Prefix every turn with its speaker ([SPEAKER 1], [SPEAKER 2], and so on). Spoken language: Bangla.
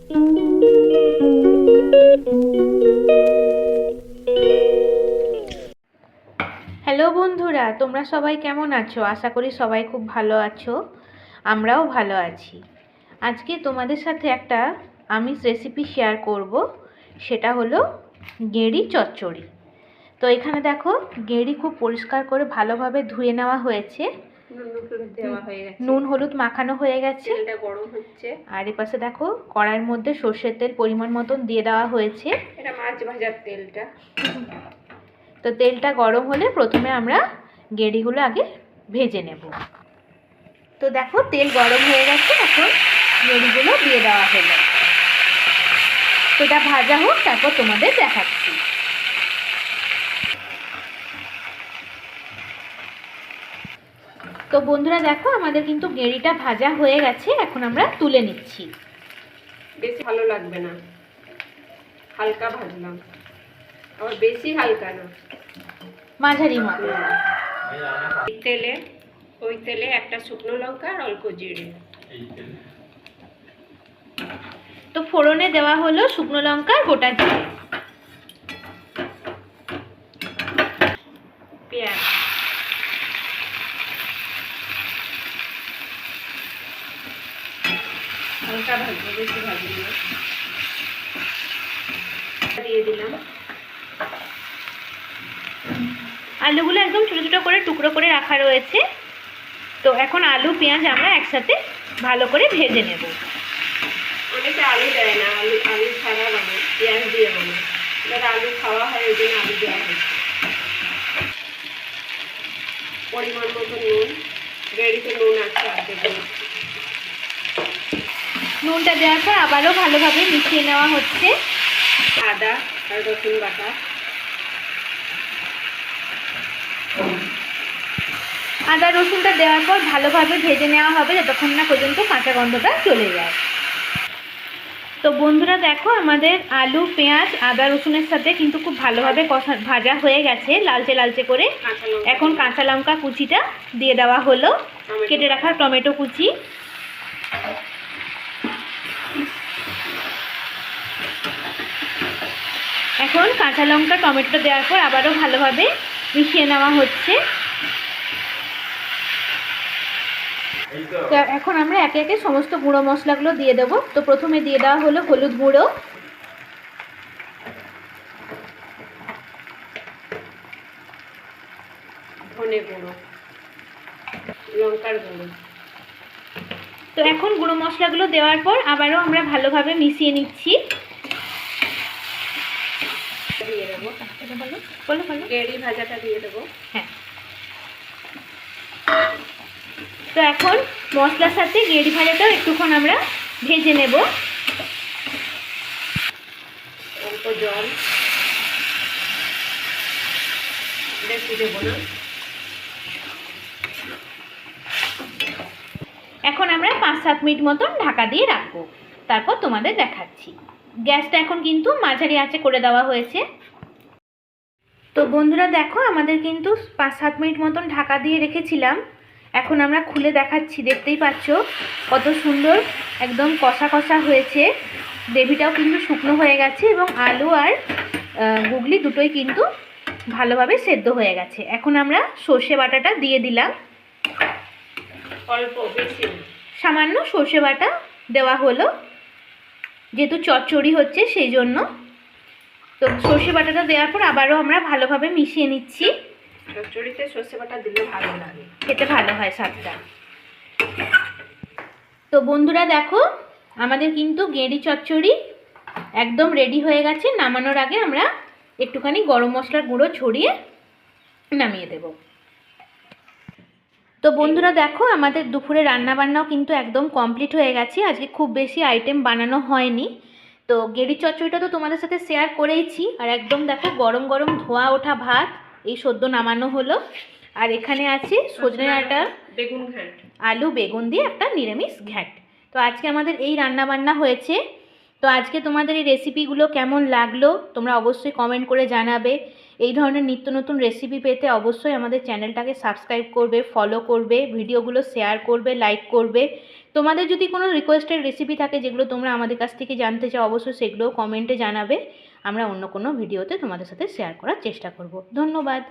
[SPEAKER 1] হ্যালো বন্ধুরা, তোমরা সবাই কেমন আছো? আশা করি সবাই খুব ভালো আছো। আমরাও ভালো আছি। আজকে তোমাদের সাথে একটা আমিষ রেসিপি শেয়ার করব, সেটা হলো গেঁড়ি চচ্চড়ি। তো এখানে দেখো, গেঁড়ি খুব পরিষ্কার করে ভালোভাবে ধুয়ে নেওয়া হয়েছে, নুন হলুদ মাখানো হয়ে গেছে,
[SPEAKER 2] তেলটা গরম হচ্ছে।
[SPEAKER 1] আর এপাশে দেখো কড়াইয়ের মধ্যে সর্ষের তেল পরিমাণ মতন দিয়ে দেওয়া হয়েছে।
[SPEAKER 2] এটা মাছ ভাজার তেলটা।
[SPEAKER 1] তো তেলটা গরম হলে প্রথমে আমরা গেঁড়িগুলো আগে ভেজে নেব। তো দেখো তেল গরম হয়ে গেছে, এখন গেঁড়িগুলো দিয়ে দেওয়া হলো। তো এটা ভাজা হোক, তারপর তোমাদের দেখাচ্ছি। তো বন্ধুরা দেখো, আমাদের কিন্তু গেঁড়িটা ভাজা হয়ে গেছে, এখন আমরা তুলে নিচ্ছি।
[SPEAKER 2] বেশি ভালো লাগবে না, হালকা ভাজলাম, আবার বেশি হালকা না,
[SPEAKER 1] মাঝারি মতো।
[SPEAKER 2] ওই তেলে একটা শুকনো লঙ্কা আর অল্প জিরে।
[SPEAKER 1] তো ফোড়নে দেওয়া হলো শুকনো লঙ্কা আর গোটা জিরে, পেঁয়াজ,
[SPEAKER 2] হালকা ভাজবো, বেশি ভাজবো না। দিয়ে দিলাম
[SPEAKER 1] আলুগুলো একদম ছোটো ছোটো করে টুকরো করে রাখা রয়েছে। তো এখন আলু পেঁয়াজ আমরা একসাথে ভালো করে ভেজে নেব।
[SPEAKER 2] অনেকে আলু দেয় না, আলু ছাড়া বানায়, পেঁয়াজ দিয়ে বানায়। এবার আলু খাওয়া হয়, ওই জন্য আলু দেওয়া হয়েছে। পরিমাণ মতো নুন, গেঁড়িতে নুন আছে অর্ধেক।
[SPEAKER 1] নুনটা দেওয়ার পর আবারও ভালোভাবে মিশিয়ে নেওয়া হচ্ছে।
[SPEAKER 2] আদা আর রসুন বাটা,
[SPEAKER 1] আদা রসুনটা দেওয়ার পর ভালোভাবে ভেজে নেওয়া হবে যতক্ষণ না পর্যন্ত কাঁচা গন্ধটা চলে যায়। তো বন্ধুরা দেখো, আমাদের আলু পেঁয়াজ আদা রসুনের সাথে কিন্তু খুব ভালোভাবে ভাজা হয়ে গেছে, লালচে লালচে করে। এখন কাঁচা লঙ্কা কুচিটা দিয়ে দেওয়া হলো, কেটে রাখা টমেটো কুচি, এখন কাঁচা লঙ্কা টমেটোটা দেওয়ার পর আবারও ভালোভাবে মিশিয়ে নেওয়া হচ্ছে। তো এখন আমরা একে একে সমস্ত গুঁড়ো মশলাগুলো দিয়ে দেবো। তো প্রথমে দিয়ে দেওয়া হলো হলুদ গুঁড়ো,
[SPEAKER 2] ধনে গুঁড়ো, লঙ্কার গুঁড়ো।
[SPEAKER 1] তো এখন গুঁড়ো মশলাগুলো দেওয়ার পর আবারও আমরা ভালোভাবে মিশিয়ে নিচ্ছি।
[SPEAKER 2] দিয়ে দেবো, গেঁড়ি ভাজাটা দিয়ে দেবো।
[SPEAKER 1] হ্যাঁ, তো এখন মশলার সাথে গেঁড়ি ভাজাটাও একটুক্ষণ আমরা ভেজে নেব।
[SPEAKER 2] অল্প জল, বেশি দেবো না।
[SPEAKER 1] এখন আমরা 5-7 মিনিট মতন ঢাকা দিয়ে রাখবো, তারপর তোমাদের দেখাচ্ছি। গ্যাসটা এখন কিন্তু মাঝারি আঁচে করে দেওয়া হয়েছে। তো বন্ধুরা দেখো, আমাদের কিন্তু 5-7 মিনিট মতন ঢাকা দিয়ে রেখেছিলাম। এখন আমরা খুলে দেখাচ্ছি, দেখতেই পাচ্ছ কত সুন্দর একদম কষা কষা হয়েছে। গ্রেভিটাও কিন্তু শুকনো হয়ে গেছে এবং আলু আর গুগলি দুটোই কিন্তু ভালোভাবে সেদ্ধ হয়ে গেছে। এখন আমরা সর্ষে বাটাটা দিয়ে দিলাম,
[SPEAKER 2] অল্প, বেশি
[SPEAKER 1] সামান্য সর্ষে বাটা দেওয়া হলো, যেহেতু চচ্চড়ি হচ্ছে সেই জন্য। তো সর্ষে বাটাটা দেওয়ার পর আবারও আমরা ভালোভাবে মিশিয়ে নিচ্ছি।
[SPEAKER 2] চচ্চড়িতে সর্ষে বাটা দিলে ভালো লাগে,
[SPEAKER 1] খেতে ভালো হয় স্বাদটা। তো বন্ধুরা দেখো, আমাদের কিন্তু গেঁড়ি চচ্চড়ি একদম রেডি হয়ে গেছে। নামানোর আগে আমরা একটুখানি গরম মশলার গুঁড়ো ছড়িয়ে নামিয়ে দেব। তো বন্ধুরা দেখো, আমাদের দুপুরে রান্নাবান্নাও কিন্তু একদম কমপ্লিট হয়ে গেছে। আজকে খুব বেশি আইটেম বানানো হয়নি। তো গেঁড়ি চচ্চড়িটা তো তোমাদের সাথে শেয়ার করেইছি। আর একদম দেখো গরম গরম ধোয়া ওঠা ভাত, এই সদ্য নামানো হলো। আর এখানে আছে সজনে ডাঁটা,
[SPEAKER 2] বেগুন ঘ্যাঁট,
[SPEAKER 1] আলু বেগুন দিয়ে একটা নিরামিষ ঘ্যাঁট। তো আজকে আমাদের এই রান্নাবান্না হয়েছে। তো আজকে তোমাদের এই রেসিপিগুলো কেমন লাগলো তোমরা অবশ্যই কমেন্ট করে জানাবে। এই ধরনের নিত্য নতুন রেসিপি পেতে অবশ্যই আমাদের চ্যানেলটাকে সাবস্ক্রাইব করবে, ফলো করবে, ভিডিওগুলো শেয়ার করবে, লাইক করবে। তোমাদের যদি কোনো রিকোয়েস্টেড রেসিপি থাকে যেগুলো তোমরা আমাদের কাছ থেকে জানতে চাও, অবশ্যই সেগুলোও কমেন্টে জানাবে। আমরা অন্য কোনো ভিডিওতে তোমাদের সাথে শেয়ার করার চেষ্টা করব। ধন্যবাদ।